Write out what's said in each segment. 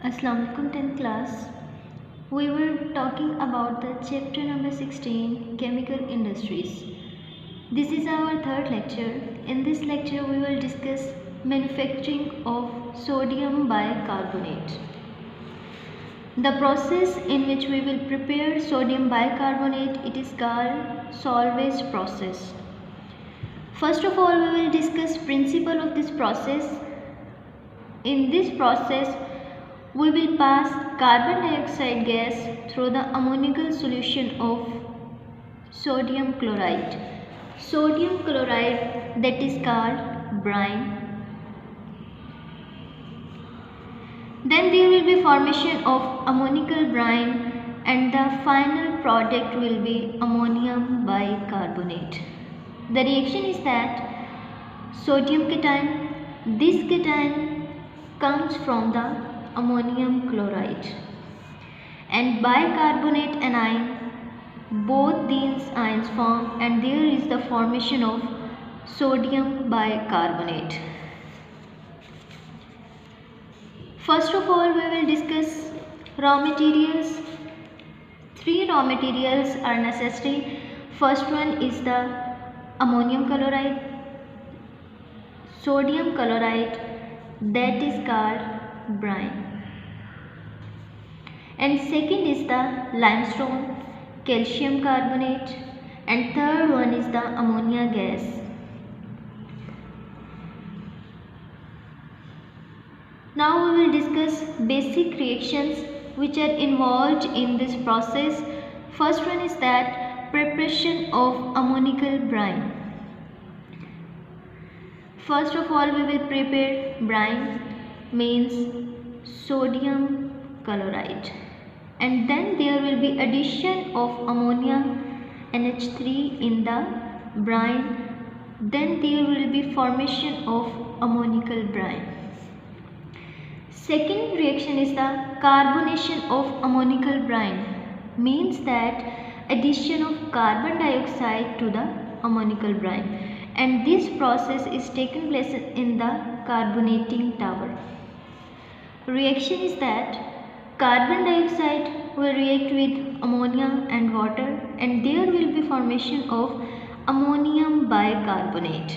Assalamu alaikum 10th class. We were talking about the chapter number 16 chemical industries. This is our third lecture. In this lecture we will discuss manufacturing of sodium bicarbonate. The process in which we will prepare sodium bicarbonate, it is called Solvay's process. First of all, we will discuss principle of this process. In this process, we will pass carbon dioxide gas through the ammoniacal solution of sodium chloride. Sodium chloride, that is called brine. Then there will be formation of ammoniacal brine and the final product will be ammonium bicarbonate. The reaction is that sodium cation, this cation comes from the ammonium chloride, and bicarbonate anion, both these ions form and there is the formation of sodium bicarbonate. First of all, we will discuss raw materials. 3 raw materials are necessary. First one is the ammonium chloride, sodium chloride, that is called brine, and second is the limestone, calcium carbonate, and third one is the ammonia gas. Now we will discuss basic reactions which are involved in this process. First one is that preparation of ammoniacal brine. First of all, we will prepare brine, means sodium chloride, and then there will be addition of ammonia NH3 in the brine. Then there will be formation of ammoniacal brine. Second reaction is the carbonation of ammoniacal brine, means that addition of carbon dioxide to the ammoniacal brine, and this process is taken place in the carbonating tower. Reaction is that carbon dioxide will react with ammonia and water and there will be formation of ammonium bicarbonate.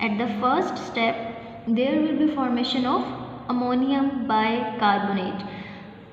At the first step, there will be formation of ammonium bicarbonate.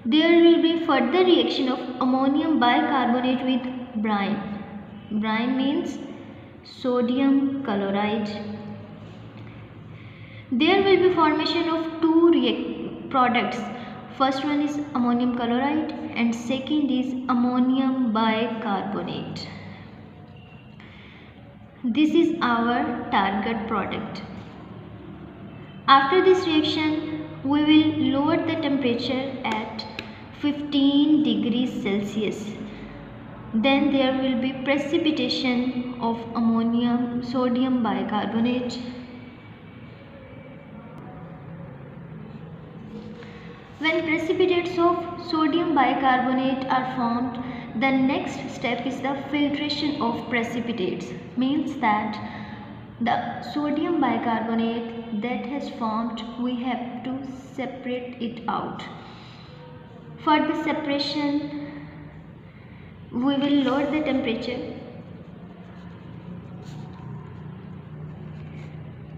There will be further reaction of ammonium bicarbonate with brine. Brine means sodium chloride. There will be formation of two products. First one is ammonium chloride and second is ammonium bicarbonate. This is our target product. After this reaction, we will lower the temperature at 15 degrees Celsius. Then there will be precipitation of sodium bicarbonate. When precipitates of sodium bicarbonate are formed, the next step is the filtration of precipitates, means that the sodium bicarbonate that has formed, we have to separate it out. For the separation, we will lower the temperature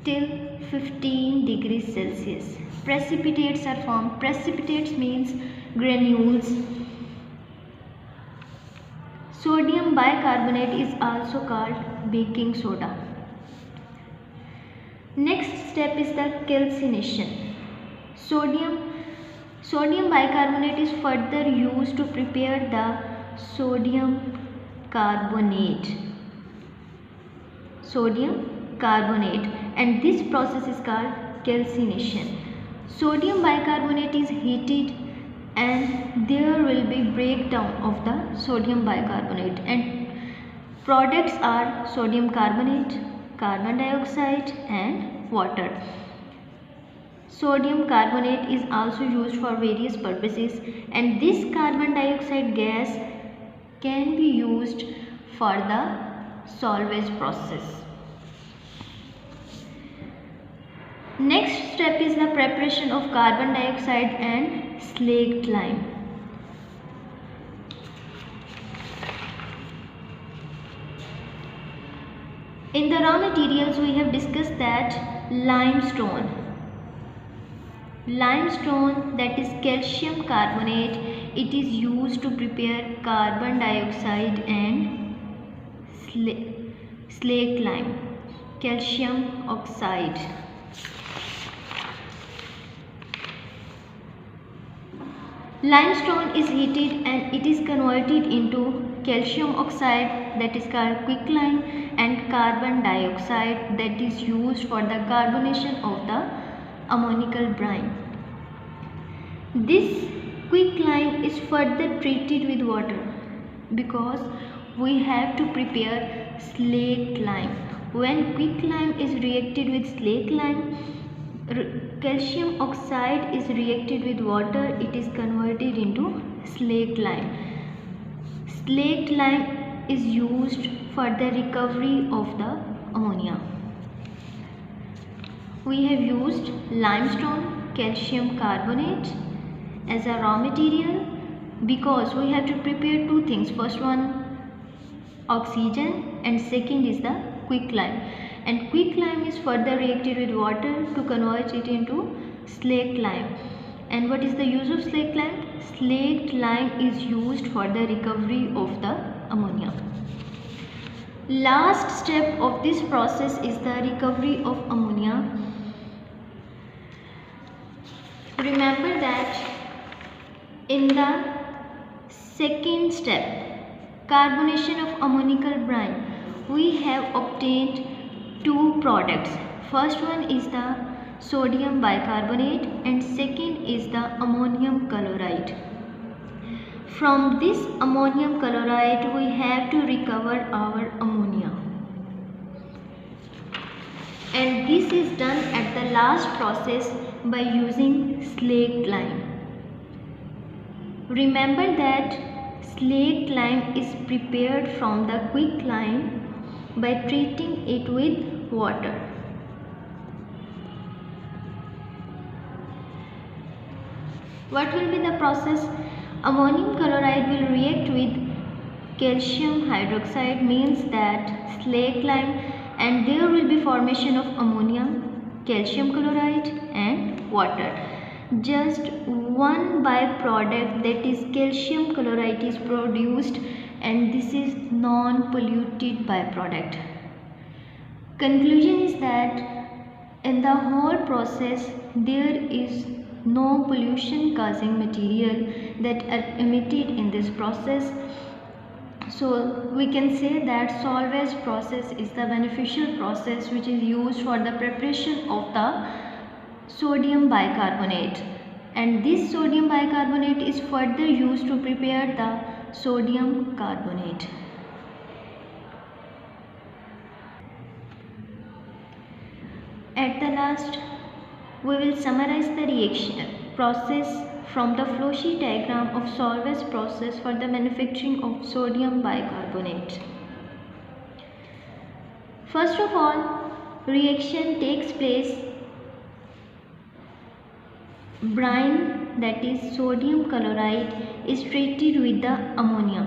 till 15 degrees Celsius. Precipitates are formed. Precipitates means granules. Sodium bicarbonate is also called baking soda. Next step is the calcination. Sodium bicarbonate is further used to prepare the sodium carbonate. And this process is called calcination. Sodium bicarbonate is heated and there will be breakdown of the sodium bicarbonate and products are sodium carbonate, carbon dioxide and water. Sodium carbonate is also used for various purposes and this carbon dioxide gas can be used for the Solvay's process. Next step is the preparation of carbon dioxide and slaked lime. In the raw materials we have discussed that limestone, that is calcium carbonate, it is used to prepare carbon dioxide and slaked lime, calcium oxide. Limestone is heated and it is converted into calcium oxide, that is called quicklime, and carbon dioxide, that is used for the carbonation of the ammonical brine. This quicklime is further treated with water because we have to prepare slaked lime. When quicklime is reacted with slaked lime, calcium oxide is reacted with water, it is converted into slaked lime. Slaked lime is used for the recovery of the ammonia. We have used limestone, calcium carbonate as a raw material because we have to prepare two things. First one, oxygen, and second is the quicklime. And quicklime is further reacted with water to convert it into slaked lime. And what is the use of slaked lime? Slaked lime is used for the recovery of the ammonia. Last step of this process is the recovery of ammonia. Remember that in the second step, carbonation of ammonical brine, we have obtained two products. First one is the sodium bicarbonate and second is the ammonium chloride. From this ammonium chloride we have to recover our ammonia, and this is done at the last process by using slaked lime. Remember that slaked lime is prepared from the quicklime by treating it with water. What will be the process? Ammonium chloride will react with calcium hydroxide, means that slaked lime, and there will be formation of ammonia, calcium chloride and water. Just one byproduct, that is calcium chloride, is produced, and this is non-polluted byproduct. Conclusion is that in the whole process there is no pollution causing material that are emitted in this process. So we can say that Solvay's process is the beneficial process which is used for the preparation of the sodium bicarbonate, and this sodium bicarbonate is further used to prepare the sodium carbonate. At the last, we will summarize the reaction process from the flowsheet diagram of Solvay's process for the manufacturing of sodium bicarbonate. First of all, reaction takes place. Brine, that is sodium chloride, is treated with the ammonia,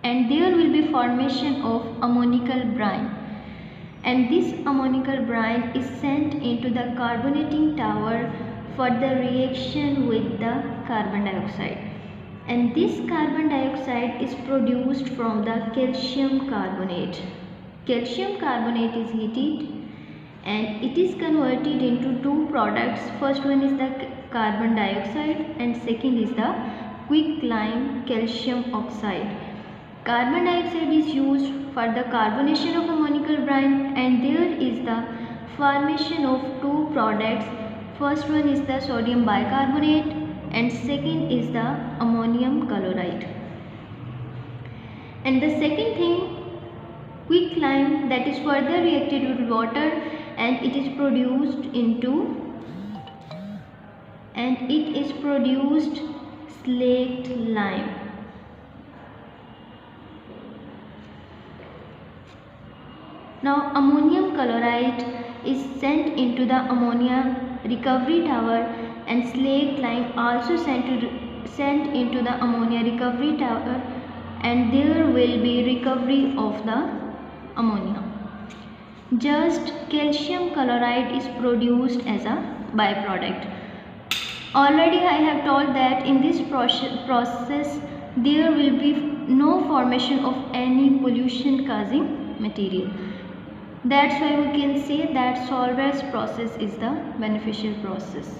and there will be formation of ammonical brine, and this ammonical brine is sent into the carbonating tower for the reaction with the carbon dioxide, and this carbon dioxide is produced from the calcium carbonate. Calcium carbonate is heated and it is converted into two products. First one is the carbon dioxide and second is the quicklime calcium oxide. Carbon dioxide is used for the carbonation of ammonical brine, and there is the formation of two products. First one is the sodium bicarbonate and second is the ammonium chloride. And the second thing, quicklime, that is further reacted with water and it is produced slaked lime. Now ammonium chloride is sent into the ammonia recovery tower, and slag lime also sent into the ammonia recovery tower, and there will be recovery of the ammonia. Just calcium chloride is produced as a byproduct. Already I have told that in this process there will be no formation of any pollution causing material. That's why we can say that Solvay's process is the beneficial process.